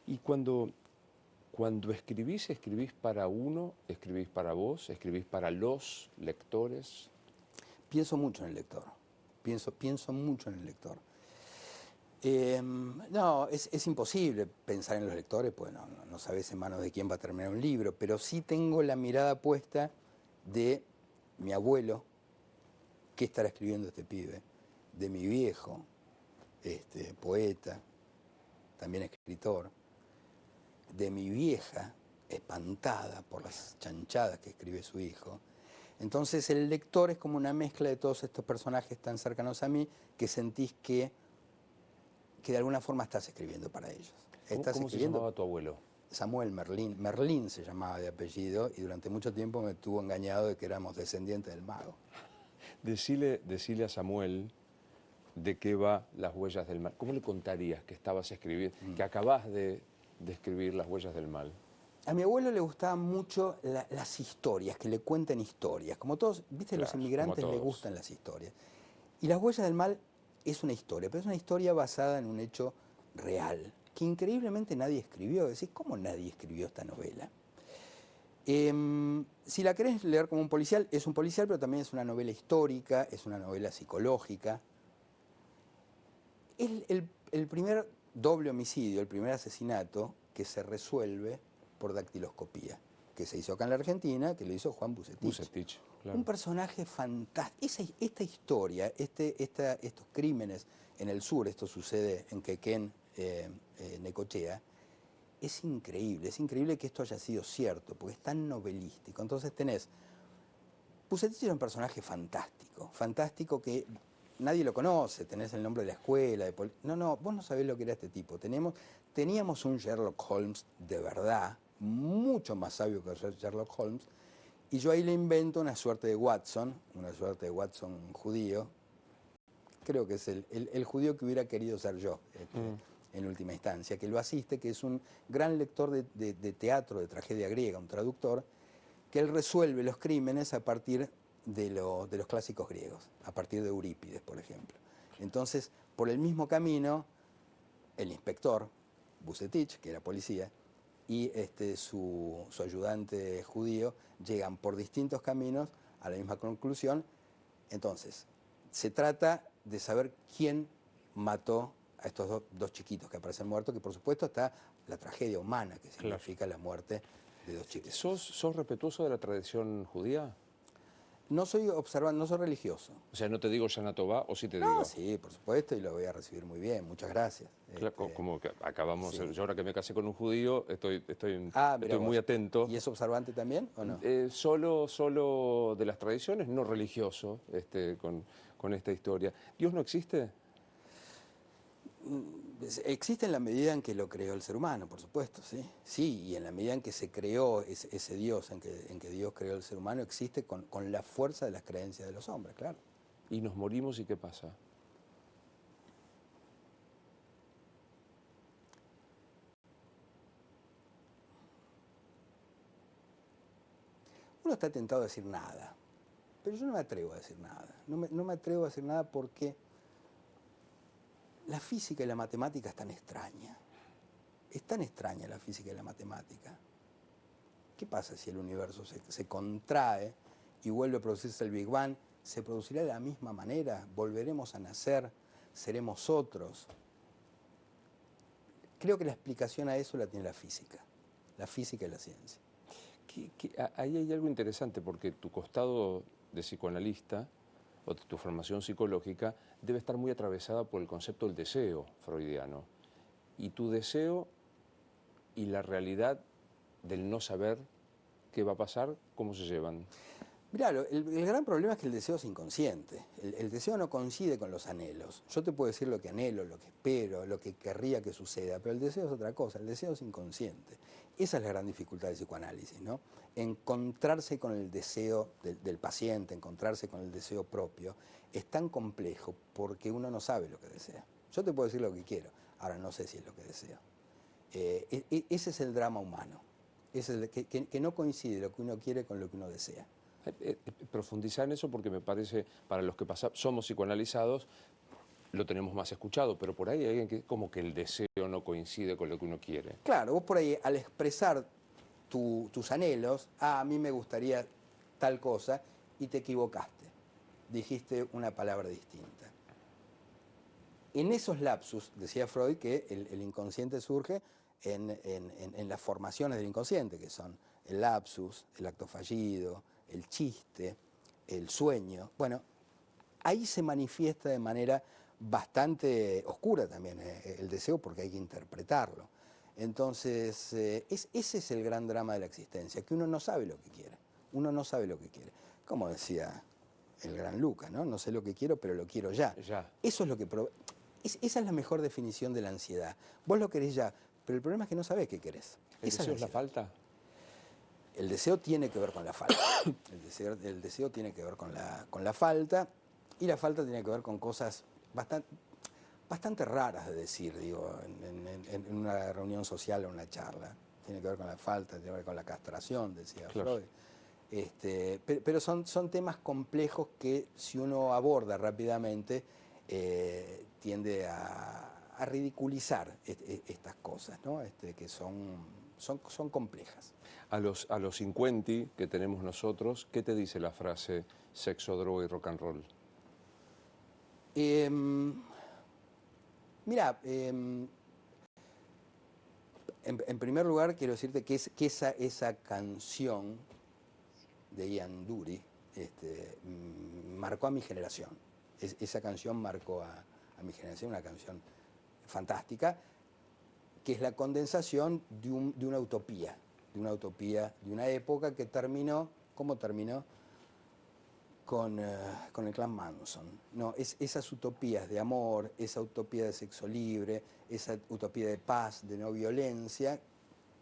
Y cuando escribís para uno, escribís para vos, escribís para los lectores. Pienso mucho en el lector. Pienso mucho en el lector. No, es imposible pensar en los lectores, pues no sabes en manos de quién va a terminar un libro, pero sí tengo la mirada puesta de mi abuelo, qué estará escribiendo este pibe, de mi viejo, poeta, también escritor, de mi vieja, espantada por las chanchadas que escribe su hijo. Entonces el lector es como una mezcla de todos estos personajes tan cercanos a mí que sentís que de alguna forma estás escribiendo para ellos. ¿Cómo se llamaba tu abuelo? Samuel Merlín. Merlín se llamaba de apellido y durante mucho tiempo me tuvo engañado de que éramos descendientes del mago. Decile a Samuel de qué va Las Huellas del Mal. ¿Cómo le contarías que estabas escribiendo, que acabás de escribir Las Huellas del Mal? A mi abuelo le gustaban mucho las historias, que le cuenten historias. Como todos, viste, Claro, los inmigrantes como le todos. gustan las historias. Y Las Huellas del Mal es una historia, pero es una historia basada en un hecho real, que increíblemente nadie escribió. Decís, ¿cómo nadie escribió esta novela? Si la querés leer como un policial, es un policial, pero también es una novela histórica, es una novela psicológica. Es el primer doble homicidio, el primer asesinato que se resuelve por dactiloscopía, que se hizo acá en la Argentina, que lo hizo Juan Bucetich. Bucetich, claro. Un personaje fantástico. Esta historia, estos crímenes en el sur, esto sucede en Quequén, Necochea, es increíble que esto haya sido cierto, porque es tan novelístico. Entonces tenés, Bucetich era un personaje fantástico que nadie lo conoce, tenés el nombre de la escuela, no, vos no sabés lo que era este tipo. Teníamos un Sherlock Holmes de verdad, mucho más sabio que Sherlock Holmes, y yo ahí le invento una suerte de Watson judío. Creo que es el judío que hubiera querido ser yo, en última instancia, que lo asiste, que es un gran lector de teatro, de tragedia griega, un traductor, que él resuelve los crímenes a partir de los clásicos griegos, a partir de Eurípides, por ejemplo. Entonces, por el mismo camino, el inspector, Bucetich, que era policía, y su ayudante judío llegan por distintos caminos a la misma conclusión. Entonces, se trata de saber quién mató a estos dos chiquitos que aparecen muertos, que por supuesto está la tragedia humana que significa la muerte de dos chiquitos. ¿Sos respetuoso de la tradición judía? No soy observante, no soy religioso. O sea, no te digo Shana Tová, o sí te No, digo. sí, por supuesto, y lo voy a recibir muy bien, muchas gracias. Claro, como que acabamos, Sí. yo ahora que me casé con un judío, Mira estoy muy vos. atento. ¿Y es observante también o no? Solo de las tradiciones, no religioso, con esta historia. ¿Dios no existe? Existe en la medida en que lo creó el ser humano, por supuesto, sí. Sí, y en la medida en que se creó ese Dios, en que Dios creó el ser humano, existe con la fuerza de las creencias de los hombres, claro. Y nos morimos, ¿y qué pasa? Uno está tentado a decir nada, pero yo no me atrevo a decir nada. No me atrevo a decir nada porque la física y la matemática es tan extraña. Es tan extraña la física y la matemática. ¿Qué pasa si el universo se contrae y vuelve a producirse el Big Bang? ¿Se producirá de la misma manera? ¿Volveremos a nacer? ¿Seremos otros? Creo que la explicación a eso la tiene la física y la ciencia. Ahí hay algo interesante, porque tu costado de psicoanalista o tu formación psicológica debe estar muy atravesada por el concepto del deseo freudiano. Y tu deseo y la realidad del no saber qué va a pasar, ¿cómo se llevan? Mirá, el gran problema es que el deseo es inconsciente. El deseo no coincide con los anhelos. Yo te puedo decir lo que anhelo, lo que espero, lo que querría que suceda, pero el deseo es otra cosa, el deseo es inconsciente. Esa es la gran dificultad del psicoanálisis, ¿no? Encontrarse con el deseo del paciente, encontrarse con el deseo propio, es tan complejo porque uno no sabe lo que desea. Yo te puedo decir lo que quiero, ahora no sé si es lo que deseo. Ese es el drama humano, que no coincide lo que uno quiere con lo que uno desea. Profundizar en eso, porque me parece, para los que somos psicoanalizados, lo tenemos más escuchado, pero por ahí hay alguien que como que el deseo no coincide con lo que uno quiere. Claro, vos por ahí al expresar tus anhelos, a mí me gustaría tal cosa, y te equivocaste, dijiste una palabra distinta. En esos lapsus, decía Freud, que el inconsciente surge en las formaciones del inconsciente, que son el lapsus, el acto fallido, el chiste, el sueño. Bueno, ahí se manifiesta de manera bastante oscura también el deseo, porque hay que interpretarlo. Entonces, ese es el gran drama de la existencia, que uno no sabe lo que quiere. Uno no sabe lo que quiere. Como decía el gran Luca, ¿no? No sé lo que quiero, pero lo quiero ya. Eso es lo que... esa es la mejor definición de la ansiedad. Vos lo querés ya, pero el problema es que no sabés qué querés. ¿El deseo es la falta? El deseo tiene que ver con la falta. El deseo tiene que ver con la falta, y la falta tiene que ver con cosas bastante raras de decir, digo, en una reunión social o una charla. Tiene que ver con la falta, tiene que ver con la castración, decía Freud. Pero son temas complejos que, si uno aborda rápidamente, tiende a ridiculizar estas cosas, ¿no? Que son complejas. A los 50 que tenemos nosotros, ¿qué te dice la frase sexo, droga y rock and roll? Mira, en primer lugar quiero decirte que esa canción de Ian Dury marcó a mi generación. Esa canción marcó a mi generación, una canción fantástica, que es la condensación de una utopía, de una época que terminó, ¿cómo terminó? Con el clan Manson. No, esas utopías de amor, esa utopía de sexo libre, esa utopía de paz, de no violencia,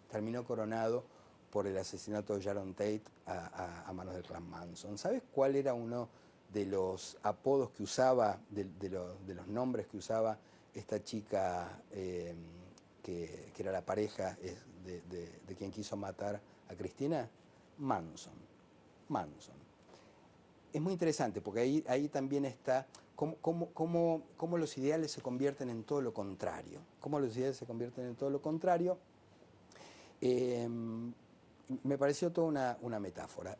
terminó coronado por el asesinato de Sharon Tate a manos del clan Manson. ¿Sabes cuál era uno de los apodos que usaba, de los nombres que usaba esta chica que era la pareja de quien quiso matar a Cristina? Manson. Es muy interesante, porque ahí también está cómo los ideales se convierten en todo lo contrario. Cómo los ideales se convierten en todo lo contrario. Me pareció toda una metáfora.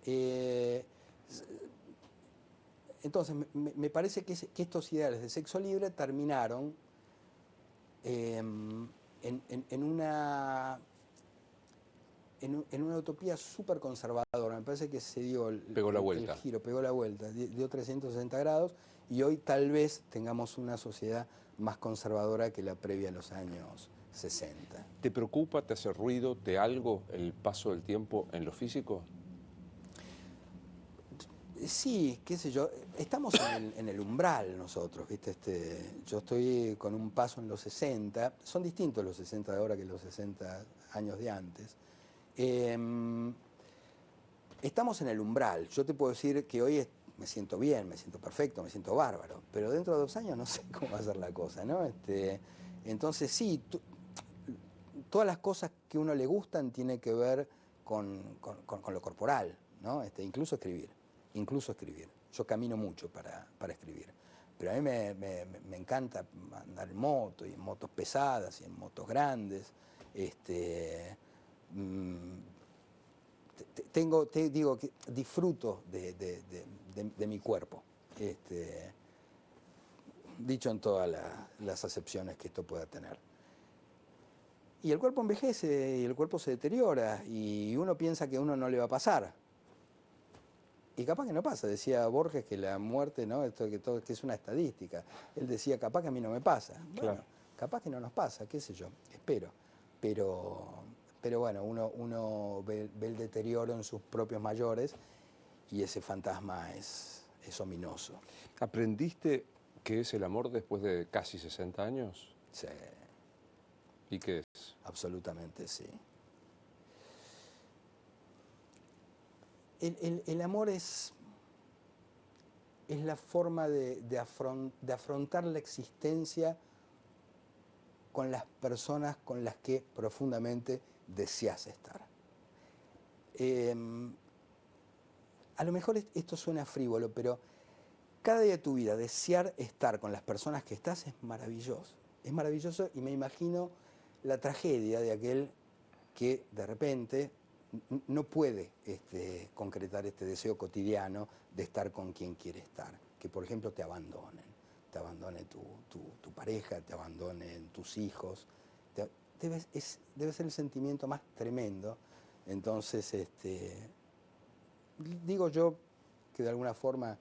Entonces, me parece que estos ideales de sexo libre terminaron en en una utopía súper conservadora. Me parece que se dio Pegó la vuelta. el giro, pegó la vuelta, dio 360 grados y hoy tal vez tengamos una sociedad más conservadora que la previa a los años 60. ¿Te preocupa, te hace ruido, te algo el paso del tiempo en lo físico? Sí, qué sé yo, estamos en el umbral nosotros, ¿viste? Yo estoy con un paso en los 60, son distintos los 60 de ahora que los 60 años de antes. Estamos en el umbral, yo te puedo decir que hoy me siento bien, me siento perfecto, me siento bárbaro, pero dentro de 2 años no sé cómo va a ser la cosa, ¿no? Entonces sí, todas las cosas que a uno le gustan tienen que ver con lo corporal, ¿no? Incluso escribir. Incluso escribir. Yo camino mucho para escribir. Pero a mí me encanta andar en moto, y en motos pesadas, y en motos grandes. Te digo que disfruto de mi cuerpo. Dicho en todas las acepciones que esto pueda tener. Y el cuerpo envejece, y el cuerpo se deteriora, y uno piensa que a uno no le va a pasar. Y capaz que no pasa, decía Borges que la muerte, ¿no? Que es una estadística. Él decía, capaz que a mí no me pasa. Bueno, Claro. capaz que no nos pasa, qué sé yo, espero. Pero bueno, uno ve el deterioro en sus propios mayores y ese fantasma es ominoso. ¿Aprendiste qué es el amor después de casi 60 años? Sí, ¿Y qué es? absolutamente sí. El amor es la forma de afrontar la existencia con las personas con las que profundamente deseas estar. A lo mejor esto suena frívolo, pero cada día de tu vida desear estar con las personas que estás es maravilloso. Es maravilloso y me imagino la tragedia de aquel que de repente no puede concretar este deseo cotidiano de estar con quien quiere estar. Que, por ejemplo, te abandone tu pareja, te abandonen tus hijos. Debe ser el sentimiento más tremendo. Entonces, digo yo que de alguna forma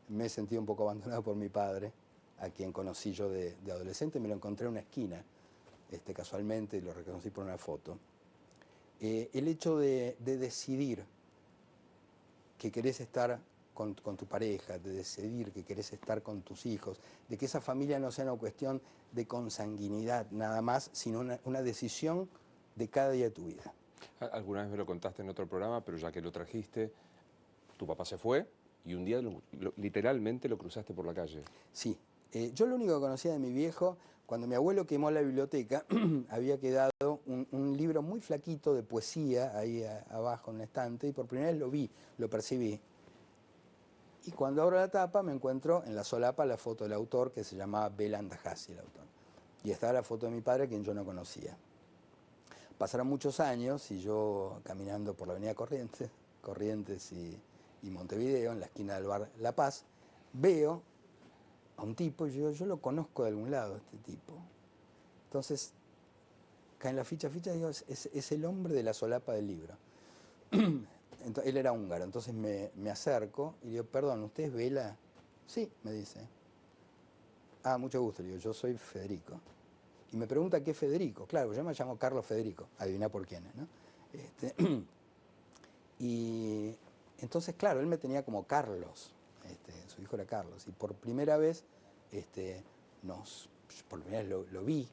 me he sentido un poco abandonado por mi padre, a quien conocí yo de adolescente. Me lo encontré en una esquina, casualmente, y lo reconocí por una foto. El hecho de decidir que querés estar con tu pareja, de decidir que querés estar con tus hijos, de que esa familia no sea una cuestión de consanguinidad nada más, sino una decisión de cada día de tu vida. Alguna vez me lo contaste en otro programa, pero ya que lo trajiste, tu papá se fue y un día literalmente lo cruzaste por la calle. Sí, yo lo único que conocía de mi viejo, cuando mi abuelo quemó la biblioteca, había quedado un libro muy flaquito de poesía ahí abajo en un estante, y por primera vez lo vi, lo percibí. Y cuando abro la tapa me encuentro en la solapa la foto del autor, que se llamaba Bela Andajasi, el autor. Y estaba la foto de mi padre, quien yo no conocía. Pasaron muchos años y yo caminando por la avenida Corrientes y Montevideo, en la esquina del bar La Paz, veo a un tipo y yo lo conozco de algún lado, este tipo. Entonces, cae en la ficha y digo, es el hombre de la solapa del libro. Entonces, él era húngaro, entonces me acerco y digo, perdón, ¿usted es Bela? Sí, me dice. Ah, mucho gusto, le digo, yo soy Federico. Y me pregunta qué Federico. Claro, yo me llamo Carlos Federico, adivina por quién es, ¿no? Y entonces, claro, él me tenía como Carlos, su hijo era Carlos, y por primera vez por primera vez lo vi.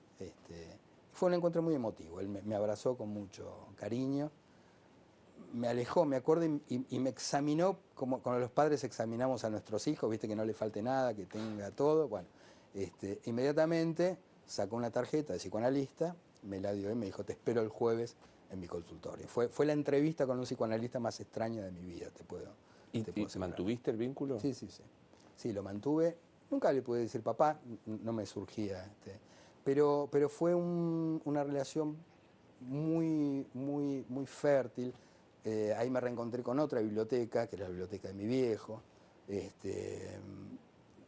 Fue un encuentro muy emotivo, él me abrazó con mucho cariño, me alejó, me acuerdo, y me examinó como cuando los padres examinamos a nuestros hijos, viste, que no le falte nada, que tenga todo. Bueno, inmediatamente sacó una tarjeta de psicoanalista, me la dio y me dijo, te espero el jueves en mi consultorio. Fue la entrevista con un psicoanalista más extraña de mi vida, te puedo ¿Y asegurar. mantuviste el vínculo? Sí, sí, sí. Sí, lo mantuve. Nunca le pude decir papá, no me surgía. Pero fue una relación muy, muy, muy fértil. Ahí me reencontré con otra biblioteca, que era la biblioteca de mi viejo.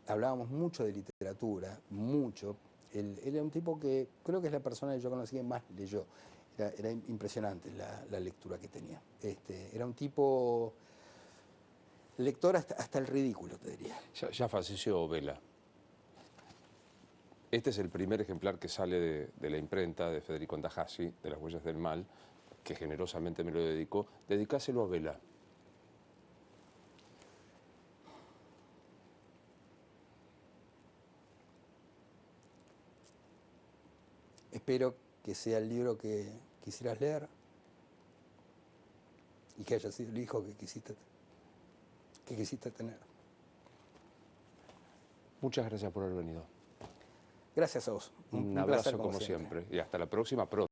Hablábamos mucho de literatura, mucho. Él era un tipo que creo que es la persona que yo conocí que más leyó. Era impresionante la lectura que tenía. Era un tipo lector hasta el ridículo, te diría. Ya falleció Vela. Este es el primer ejemplar que sale de la imprenta de Federico Andajasi, de Las Huellas del Mal, que generosamente me lo dedicó. Dedicáselo a Vela. Espero que sea el libro que quisieras leer y que haya sido el hijo que quisiste tener. Muchas gracias por haber venido. Gracias a vos. Un placer abrazo como siempre. Y hasta la próxima, pronto.